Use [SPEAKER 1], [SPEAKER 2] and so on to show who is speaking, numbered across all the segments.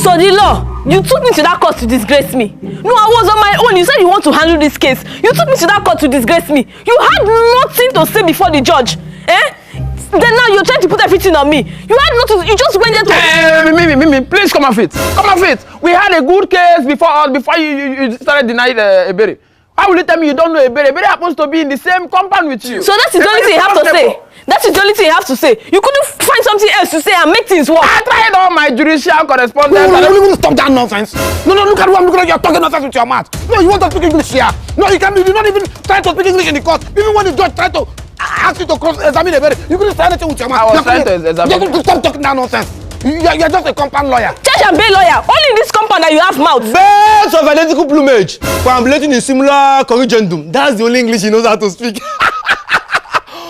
[SPEAKER 1] So the law, you took me to that court to disgrace me. No, I was on my own. You said you want to handle this case. You took me to that court to disgrace me. You had nothing to say before the judge. Then now you're trying to put everything on me. You had nothing. You just went there to...
[SPEAKER 2] Mimi, please come off it. Come off it. We had a good case before you started denying Ebere. Why will you tell me you don't know Ebere? Ebere happens to be in the same compound with you.
[SPEAKER 1] So that's the only thing you have to say. That's the only thing you have to say. You couldn't find something else to say and make things work.
[SPEAKER 2] I tried all my judicial correspondence.
[SPEAKER 3] No, stop that nonsense. No, look at what I'm looking at. You're talking nonsense with your mouth. No, you want to speak English here. No, you did not even try to speak English in the court. Even when the judge tried to ask you to cross-examine Ebere, you couldn't say anything with your mouth.
[SPEAKER 2] I was trying to examine.
[SPEAKER 3] Stop talking that nonsense. You're just a compound lawyer.
[SPEAKER 1] Judge and bail lawyer. Only in this compound that you have mouth.
[SPEAKER 4] Birds of identical plumage, perambulating in similar corrigendum. That's the only English he knows how to speak.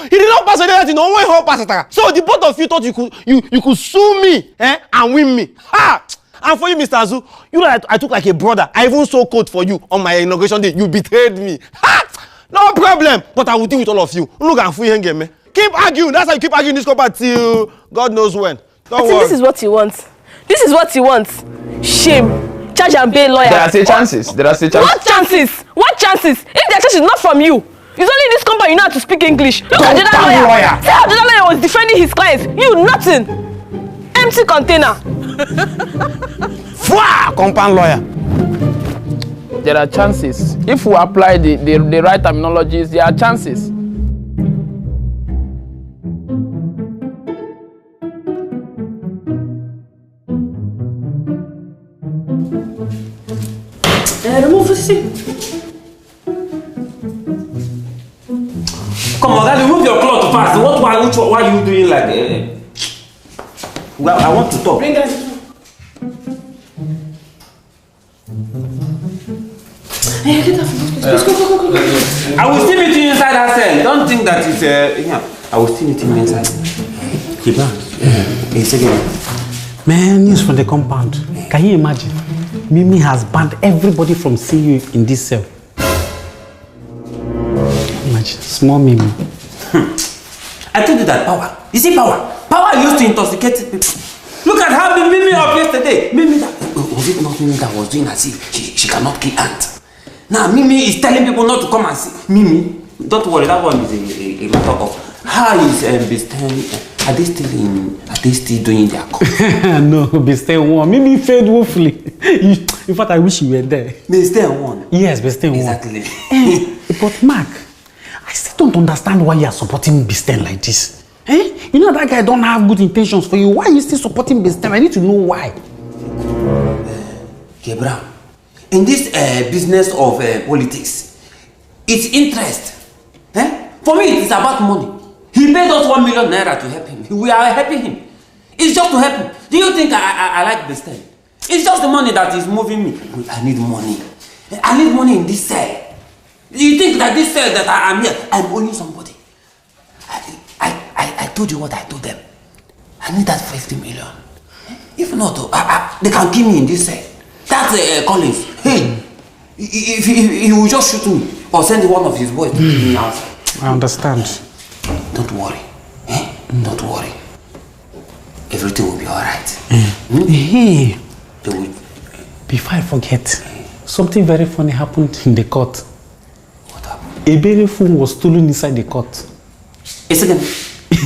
[SPEAKER 4] He did not pass anything. No one help pass. So the both of you thought you could sue me, and win me. Ha! And for you, Mr. Azu, you know I took like a brother. I even sold coat for you on my inauguration day. You betrayed me. Ha! No problem. But I will deal with all of you. Look at free hang me. Keep arguing. That's how you keep arguing this combat till God knows when. Don't worry.
[SPEAKER 1] This is what he wants. This is what he wants. Shame. Charge and bail lawyer.
[SPEAKER 2] There are still chances. There are still chances.
[SPEAKER 1] What chances? What chances? If the chances not from you. It's only in this compound you know how to speak English. Look at the other lawyer. See how the other lawyer was defending his clients. You nothing. Empty container.
[SPEAKER 3] Fwa! Compound lawyer.
[SPEAKER 2] There are chances. If we apply the right terminologies, there are chances.
[SPEAKER 5] Remove this. Come on, guys, remove your cloth fast. Why are you doing like Well, I want to talk. Bring guys. Hey, get off. Let's go. I will still meet you inside that cell. Don't think that it's I will still meet him inside. Keep on. A second.
[SPEAKER 6] Man, news from the compound. Can you imagine? Mimi has banned everybody from seeing you in this cell. Imagine, small Mimi.
[SPEAKER 5] I told you that power. You see power? Power used to intoxicate people. Look at how Mimi of yesterday. Mimi that was it not Mimi that was doing as if she cannot kill ants? Now Mimi is telling people not to come and see. Mimi, don't worry, that one is a matter of how is Bistan. Are they still doing their call?
[SPEAKER 6] No, Bistan won. Mimi failed woefully. In fact, I wish you were there.
[SPEAKER 5] Bistan won?
[SPEAKER 6] Yes, Bistan won.
[SPEAKER 5] Exactly.
[SPEAKER 6] But Mark, I still don't understand why you are supporting Bistan like this. You know that guy don't have good intentions for you. Why are you still supporting Bistan? I need to know why.
[SPEAKER 5] Brown, in this business of politics, it's interest. For me, it's about money. He paid us 1 million naira to help him. We are helping him. It's just to help him. Do you think I like Bistan? It's just the money that is moving me. I need money. I need money in this cell. Do you think that this cell that I am here, I'm owing somebody? I told you what I told them. I need that 50 million. If not, they can kill me in this cell. That's Collins. Hey, if he will just shoot me or send one of his boys to kill me outside.
[SPEAKER 6] I understand.
[SPEAKER 5] Don't worry. Don't worry. Everything will be alright.
[SPEAKER 6] Hey, before I forget, something very funny happened in the court.
[SPEAKER 5] What happened?
[SPEAKER 6] Ebere's phone was stolen inside the court.
[SPEAKER 5] A second.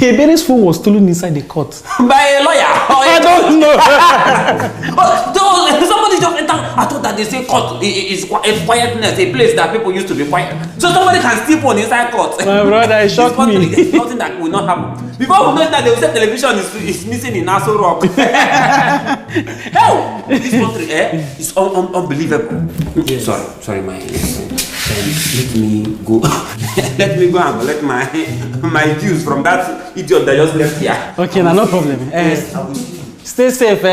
[SPEAKER 6] Ebere's phone was stolen inside the court.
[SPEAKER 5] By a lawyer?
[SPEAKER 6] I don't know.
[SPEAKER 5] Somebody just entered. I thought that they say court is quietness, a place that people used to be quiet. So somebody can steal phone inside court.
[SPEAKER 6] My brother, it shocked me.
[SPEAKER 5] There's nothing that will not happen. Before we know that, they will say television is missing in Aso Rock. Hell, this country is unbelievable. Yeah. Sorry, my. Let me go. Let me go and collect my dues from that idiot that just left here.
[SPEAKER 6] Okay, no problem.
[SPEAKER 5] Yes, I will.
[SPEAKER 6] Stay safe,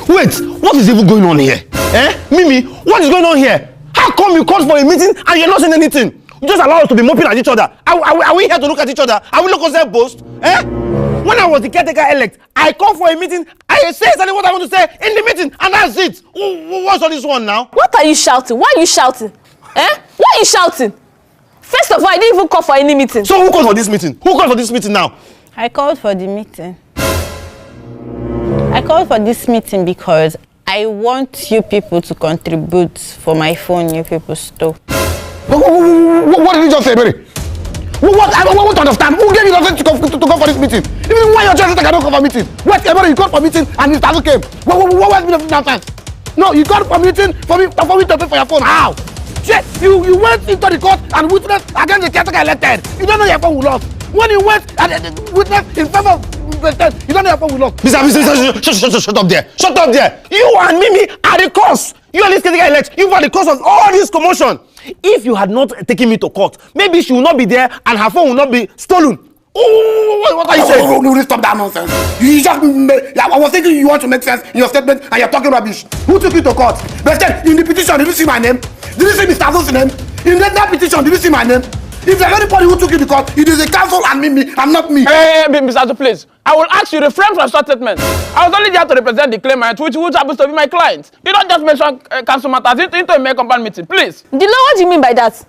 [SPEAKER 4] Wait, what is even going on here? Mimi, what is going on here? How come you called for a meeting and you're not saying anything? You just allow us to be moping at each other. Are we here to look at each other? Are we look ourselves boast? When I was the caretaker elect, I called for a meeting. I say exactly what I want to say in the meeting, and that's it. What's on this one now?
[SPEAKER 1] What are you shouting? Why are you shouting? Eh? Why are you shouting? First of all, I didn't even call for any meeting.
[SPEAKER 4] So who called for this meeting? Who called for this meeting now?
[SPEAKER 7] I called for the meeting. I called for this meeting because I want you people to contribute for my phone you people stole.
[SPEAKER 3] What did you just say, Mary? What? I want to understand. Who gave you the authority to go for this meeting? Even when you're just like I don't come for meeting. Wait, Mary, you called for meeting and it hasn't came. What was the nonsense? No, you called for meeting for me to pay for your phone. How? Shit, you went into the court and witnessed against the caretaker elected. You don't know your phone will lost. When you went and witnessed in favor of president, you don't know your phone will lost.
[SPEAKER 4] Mr. Shut up there. Shut up there. You and Mimi are the cause. You and this caretaker elect. You are the cause of all this commotion. If you had not taken me to court, maybe she will not be there and her phone will not be stolen. What are you saying?
[SPEAKER 3] No, stop that nonsense. You just I was thinking you want to make sense in your statement and you're talking rubbish. Who took you to court? But then, in the petition, did you see my name? Did you see Mr. Azo's name? In that petition, did you see my name? If there's anybody who took you to court, it is the council and me, and not me.
[SPEAKER 2] Hey, Mr. Azo, please. I will ask you to refrain from such statements. I was only there to represent the claimant, which happens to be my client. You don't just mention council matters into a mere compound meeting, please.
[SPEAKER 1] Dilo, what do you mean by that?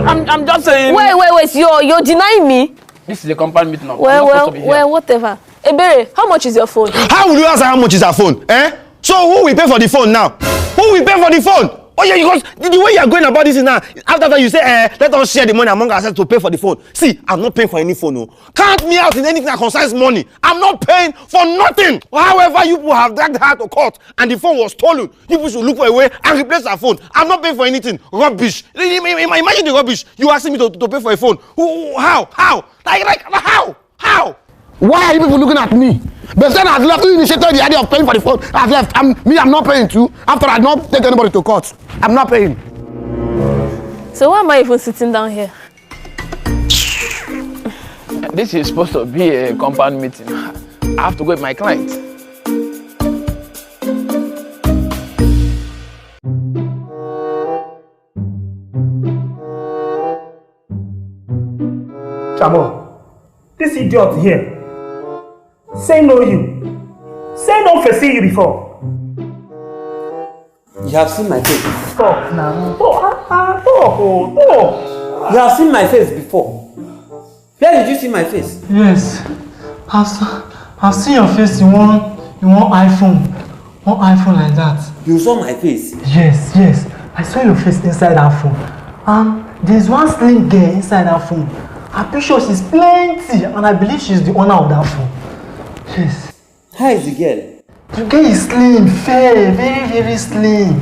[SPEAKER 2] I'm just saying.
[SPEAKER 1] Wait. You're denying me?
[SPEAKER 2] This is a compound meeting.
[SPEAKER 1] Well, whatever. Ebere, how much is your phone?
[SPEAKER 4] How will you ask how much is her phone? Eh? So who will pay for the phone now? Who will pay for the phone? Oh yeah, because the way you are going about this now, after that you say, let us share the money among ourselves to pay for the phone. See, I'm not paying for any phone. No. Count me out in anything that concerns money. I'm not paying for nothing. However, you people have dragged her to court and the phone was stolen. You people should look for a way and replace her phone. I'm not paying for anything. Rubbish. Imagine the rubbish. You asking me to pay for a phone. How? Like how?
[SPEAKER 3] Why are you people looking at me? But then I've left, who initiated the idea of paying for the phone? I've left. I'm not paying too. After I not take anybody to court. I'm not paying.
[SPEAKER 1] So why am I even sitting down here?
[SPEAKER 2] This is supposed to be a compound meeting. I have to go with my client.
[SPEAKER 8] Chamo, this idiot here. Say no you. Say don't foresee you before.
[SPEAKER 5] You have seen my face.
[SPEAKER 8] Stop now. Stop.
[SPEAKER 5] You have seen my face before. Where did you see my face?
[SPEAKER 9] Yes. I've seen your face in one iPhone. One iPhone like that.
[SPEAKER 5] You saw my face?
[SPEAKER 9] Yes. I saw your face inside that phone. There's one slim girl inside that phone. Her picture she's plenty and I believe she's the owner of that phone. Yes.
[SPEAKER 5] How is the girl?
[SPEAKER 9] The girl is slim, fair, very, very slim.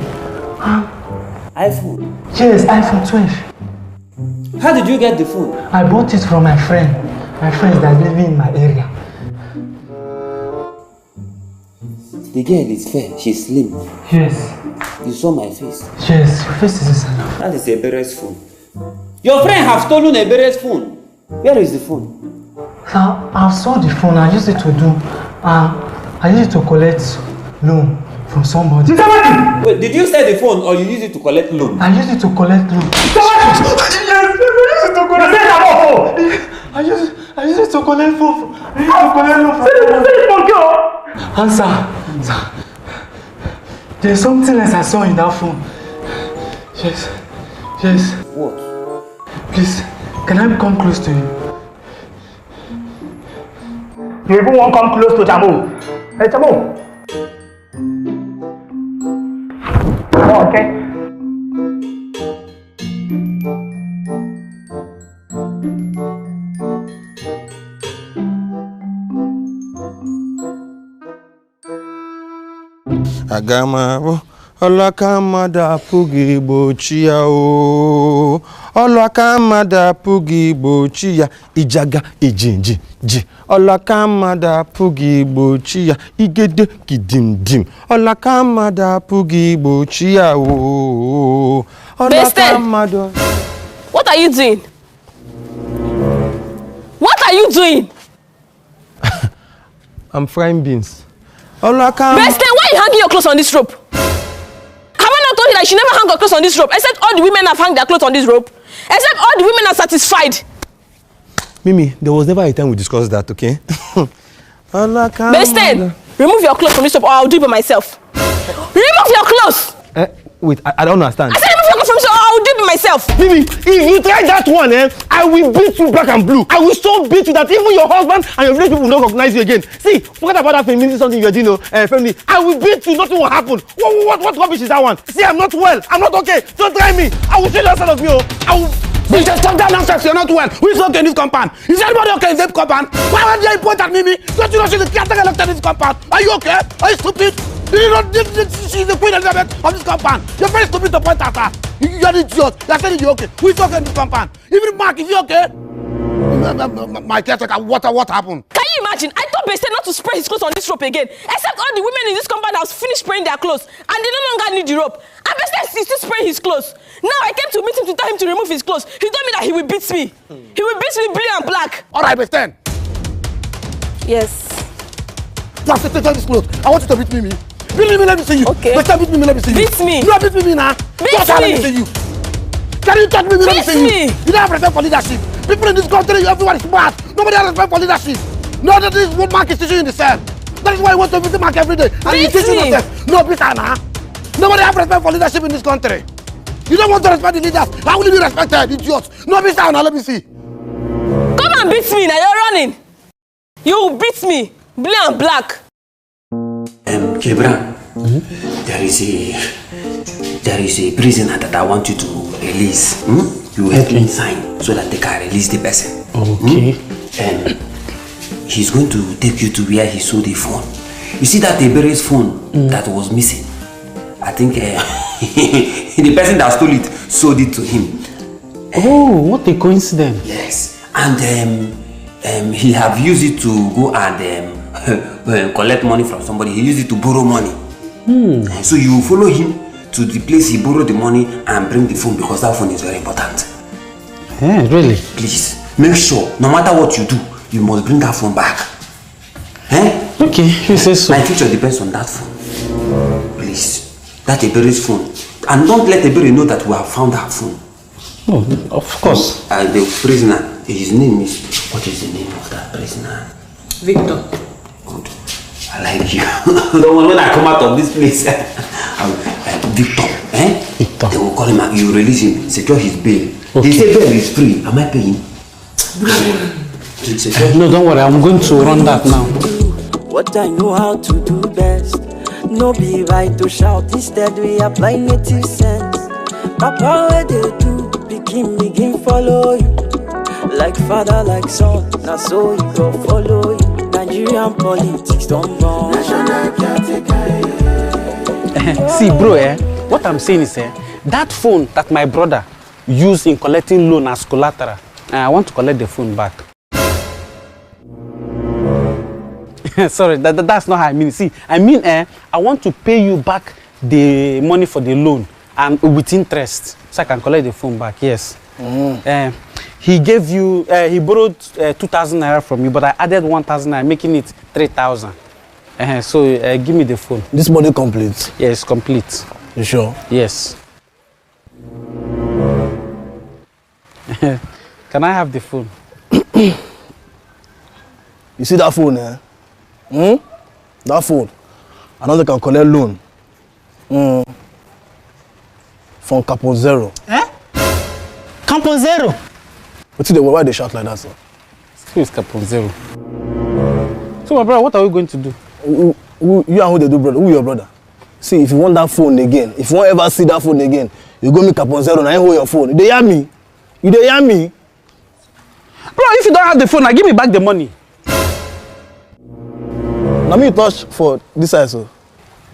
[SPEAKER 5] iPhone?
[SPEAKER 9] Yes, iPhone 12.
[SPEAKER 5] How did you get the phone?
[SPEAKER 9] I bought it from my friend. My friends that live in my area.
[SPEAKER 5] The girl is fair, she's slim.
[SPEAKER 9] Yes.
[SPEAKER 5] You saw my face?
[SPEAKER 9] Yes, your face is inside of.
[SPEAKER 5] That is Ebere's phone. Your friend have stolen Ebere's phone. Where is the phone?
[SPEAKER 9] So I saw the phone. I used it to do. I used it to collect loan from somebody.
[SPEAKER 5] Wait, did you sell the phone or you use it to collect loan?
[SPEAKER 9] I used it to collect loan. I used it to collect phone. Answer. There's something else I saw in that phone. Yes.
[SPEAKER 5] What?
[SPEAKER 9] Please, can I come close to you?
[SPEAKER 8] You even won't come close to Chamo. Hey Chamo. Oh, okay.
[SPEAKER 4] Agama Olakamada Pugi Bochia o Olakamada Pugi Bochia Ijaga Ijinji Ji Olakamada Pugi Bochia Igede Kidim Olakamada Pugi Bochia o Olakamada.
[SPEAKER 1] What are you doing? What are you doing?
[SPEAKER 4] I'm frying beans.
[SPEAKER 1] Bestie, why are you hanging your clothes on this rope? Have I not told you that you never hang your clothes on this rope? Except all the women have hung their clothes on this rope. Except all the women are satisfied.
[SPEAKER 4] Mimi, there was never a time we discussed that, okay?
[SPEAKER 1] Bestie, remove your clothes from this rope or I'll do it by myself. Remove your clothes!
[SPEAKER 4] Wait, I don't understand.
[SPEAKER 1] I said remove your clothes from this rope or I'll will do it myself.
[SPEAKER 4] Mimi, if you try that one, I will beat you black and blue. I will so beat you that even your husband and your village people will not recognize you again. See, forget about that femininity something you're doing, family. I will beat you, nothing will happen. What rubbish is that one? See, I'm not well. I'm not okay. Don't try me. I will show you outside of you. I will...
[SPEAKER 3] Just stop that nonsense. You're not well. Who is okay in this compound? Is anybody okay in this compound? Why would you point at Mimi? Don't you know she's the caretaker elected in this compound? Are you okay? Are you stupid? You know, she's the Queen Elizabeth of this compound. You're very stupid to point at her. You're an idiot. You're saying you're okay. Who is okay in this compound? Even Mark, is he okay? My caretaker, what happened?
[SPEAKER 1] Can you imagine? I told Beste not to spray his clothes on this rope again. Except all the women in this compound have finished spraying their clothes and they no longer need the rope. And Beste is still spraying his clothes. Now I came to meet him to tell him to remove his clothes. He told me that he will beat me. He will beat me blue and black.
[SPEAKER 3] All right, Beste.
[SPEAKER 7] Yes.
[SPEAKER 3] Just take this clothes. I want you to beat me. Beat me, let me see you.
[SPEAKER 1] Okay.
[SPEAKER 3] Beste, beat me, let me see you.
[SPEAKER 1] Beat me.
[SPEAKER 3] No, beat me now.
[SPEAKER 1] Beat
[SPEAKER 3] Just let
[SPEAKER 1] me.
[SPEAKER 3] me see you. Can you touch me? Let me see you. You don't have respect for leadership. People in this country, everyone is smart. Nobody has respect for leadership. No, that is what Mark is teaching you in the cell. That is why you want to visit Mark every day. And you teach yourself. No, beat her now. Nobody has respect for leadership in this country. You don't want to respect the leaders. How will you be respected, idiots? No, beat her now. Let me see.
[SPEAKER 1] Come and beat me. Now you're running. You beat me blue and black.
[SPEAKER 5] Kebran, there is a prisoner that I want you to release. You help me sign so that they can release the person.
[SPEAKER 6] Okay.
[SPEAKER 5] He's going to take you to where he sold the phone. You see that Ebere's phone that was missing? I think the person that stole it sold it to him.
[SPEAKER 6] Oh, what a coincidence.
[SPEAKER 5] Yes. And he have used it to go and collect money from somebody. He used it to borrow money. So you follow him to the place he borrowed the money and bring the phone because that phone is very important.
[SPEAKER 6] Yeah, really?
[SPEAKER 5] Please, make sure, no matter what you do, you must bring that phone back.
[SPEAKER 6] Okay, you say so.
[SPEAKER 5] My future depends on that phone. Please, that Ebere's phone. And don't let Ebere know that we have found that phone.
[SPEAKER 6] Oh, of course.
[SPEAKER 5] The prisoner, his name is... What is the name of that prisoner?
[SPEAKER 7] Victor.
[SPEAKER 5] Good. I like you. When I come out of this place, Victor,
[SPEAKER 6] Victor.
[SPEAKER 5] They will call him, you release him, secure his bail.
[SPEAKER 6] Okay.
[SPEAKER 5] They say bail is free. Am I paying?
[SPEAKER 6] No, don't worry. I'm going to run that now.
[SPEAKER 10] What I know how to do best. No be right to shout. Instead we apply native sense. Papa, where they do, begin follow you. Like father, like son. Now so you go follow you. Nigerian politics don't go.
[SPEAKER 6] See, bro, what I'm saying is, that phone that my brother used in collecting loan as collateral, I want to collect the phone back. Sorry, that's not how I mean. See, I mean, I want to pay you back the money for the loan and with interest, so I can collect the phone back. Yes. He gave you, he borrowed 2,000 naira from you, but I added 1,000 naira, making it 3,000. So give me the phone.
[SPEAKER 3] This money complete?
[SPEAKER 6] Yes, complete.
[SPEAKER 3] You sure?
[SPEAKER 6] Yes. Can I have the phone?
[SPEAKER 3] You see that phone, That phone. I know they can collect loan. From Capo Zero.
[SPEAKER 9] Capo Zero?
[SPEAKER 3] Why they shout like that, sir?
[SPEAKER 6] Who is Capo Zero? So, my brother, what are we going to do?
[SPEAKER 3] You and who they do, brother? Who your brother? See, if you want that phone again, if you won't ever see that phone again, you go meet Capo Zero and I hold your phone. They hear me? You they hear me?
[SPEAKER 6] Bro, if you don't have the phone, now give me back the money.
[SPEAKER 3] Now me touch for this side, so.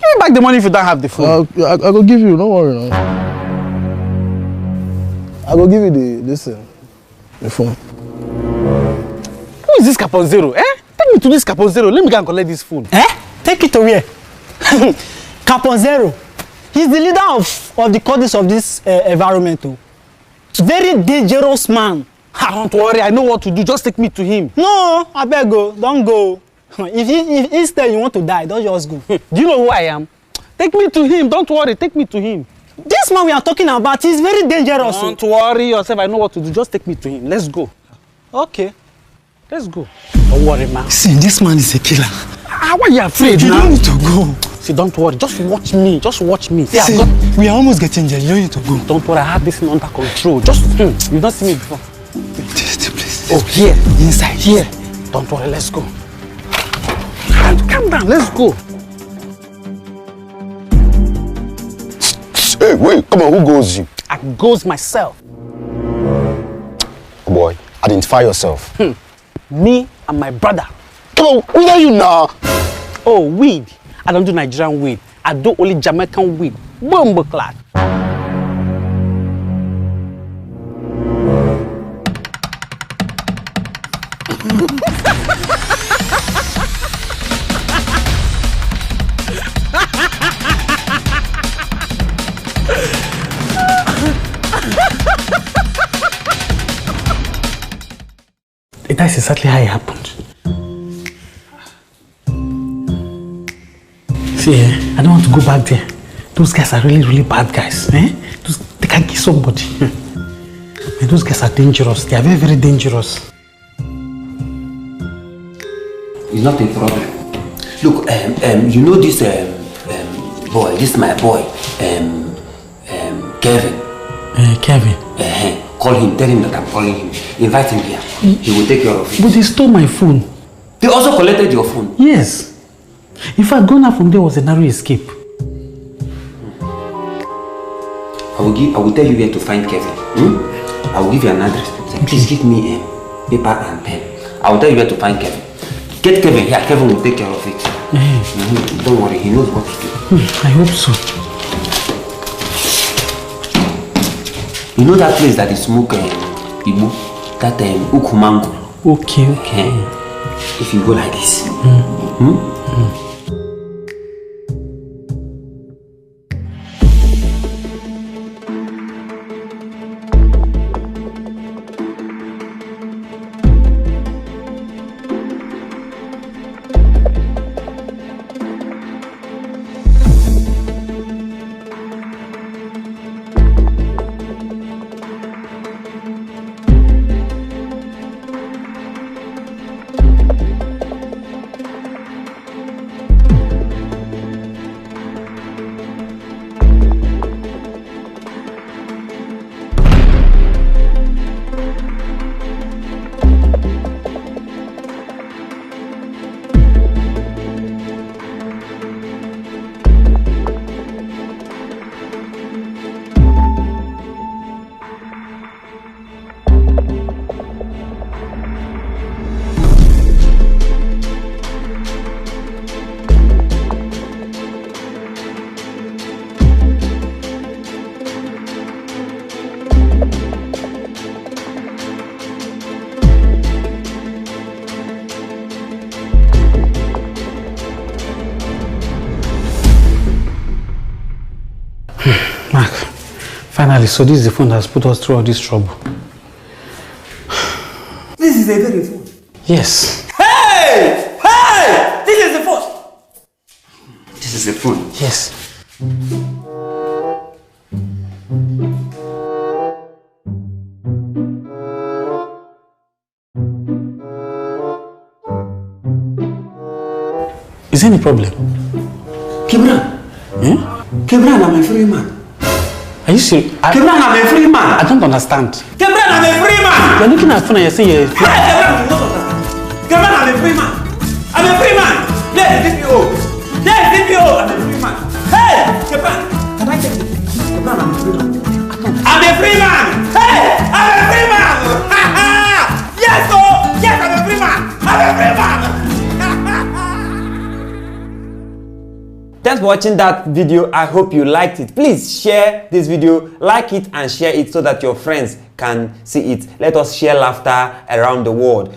[SPEAKER 6] Give me back the money if you don't have the phone.
[SPEAKER 3] I go give you, don't worry now. I go give you the phone.
[SPEAKER 6] Who is this Capo Zero? Take me to this Capo Zero. Let me go and collect this phone.
[SPEAKER 9] Take it to where? Capo Zero. He's the leader of the causes of this environment. Very dangerous man.
[SPEAKER 6] Don't worry, I know what to do. Just take me to him.
[SPEAKER 9] No, I beg go. Don't go. If instead you want to die, don't just go.
[SPEAKER 6] Do you know who I am? Take me to him. Don't worry, take me to him.
[SPEAKER 9] This man we are talking about is very dangerous.
[SPEAKER 6] Don't worry yourself. I know what to do. Just take me to him. Let's go.
[SPEAKER 9] Okay.
[SPEAKER 6] Let's go. Don't worry, man.
[SPEAKER 9] See, this man is a killer.
[SPEAKER 6] Why are you afraid
[SPEAKER 9] You
[SPEAKER 6] now?
[SPEAKER 9] don't need to go.
[SPEAKER 6] See, don't worry. Just watch me. Just watch me.
[SPEAKER 4] See, we are almost getting there. You need to go.
[SPEAKER 6] Don't worry. I have this thing under control. Just, you've not seen me before.
[SPEAKER 4] Please.
[SPEAKER 6] Oh, here.
[SPEAKER 4] Inside.
[SPEAKER 6] Here. Don't worry. Let's go. Calm down. Let's go.
[SPEAKER 3] Hey, wait. Come on. Who goes you?
[SPEAKER 6] I goes myself.
[SPEAKER 3] Oh boy, identify yourself.
[SPEAKER 6] Me and my brother.
[SPEAKER 3] Come on. Who are you now?
[SPEAKER 6] Oh, weed. I don't do Nigerian weed. I do only Jamaican weed. Boom, clad.
[SPEAKER 9] That's exactly how it happened. See, I don't want to go back there. Those guys are really, really bad guys. They can kill somebody. And those guys are dangerous. They are very, very dangerous.
[SPEAKER 5] It's not a problem. Look, you know this boy, this is my boy, Kevin.
[SPEAKER 9] Kevin?
[SPEAKER 5] Call him, tell him that I'm calling him. Invite him here. He will take care of it.
[SPEAKER 9] But they stole my phone.
[SPEAKER 5] They also collected your phone?
[SPEAKER 9] Yes. In fact, going out from there was a narrow escape.
[SPEAKER 5] I will tell you where to find Kevin. I will give you an address. Please give me paper and pen. I will tell you where to find Kevin. Get Kevin here. Kevin will take care of it. Don't worry, he knows what to do.
[SPEAKER 9] I hope so.
[SPEAKER 5] You know that place that is smoke Igbo? That Ukumango.
[SPEAKER 9] Okay.
[SPEAKER 5] If you go like this.
[SPEAKER 9] Mark, finally, so this is the phone that has put us through all this trouble.
[SPEAKER 5] This is a very phone.
[SPEAKER 9] Yes.
[SPEAKER 5] Hey! This is the phone. This is the phone.
[SPEAKER 9] Yes. Is there any problem?
[SPEAKER 5] Kibran. Kibran, I'm a free man.
[SPEAKER 9] Are you serious?
[SPEAKER 5] Kibran, I'm a free man.
[SPEAKER 9] I don't understand.
[SPEAKER 5] Kibran, I'm a free man.
[SPEAKER 9] You're looking at phone and you're saying you're a free man.
[SPEAKER 5] Kibran, I'm a free man. I'm a free man. There's DPO. There's DPO. I'm a free man. Hey, Kibran, can I take this? Kibran, I'm a free man. I'm a free man. Hey, I'm a free man. Yes, oh, yes, I'm a free man. I'm a free man. Thanks for watching that video. I hope you liked it. Please share this video, like it and share it so that your friends can see it. Let us share laughter around the world.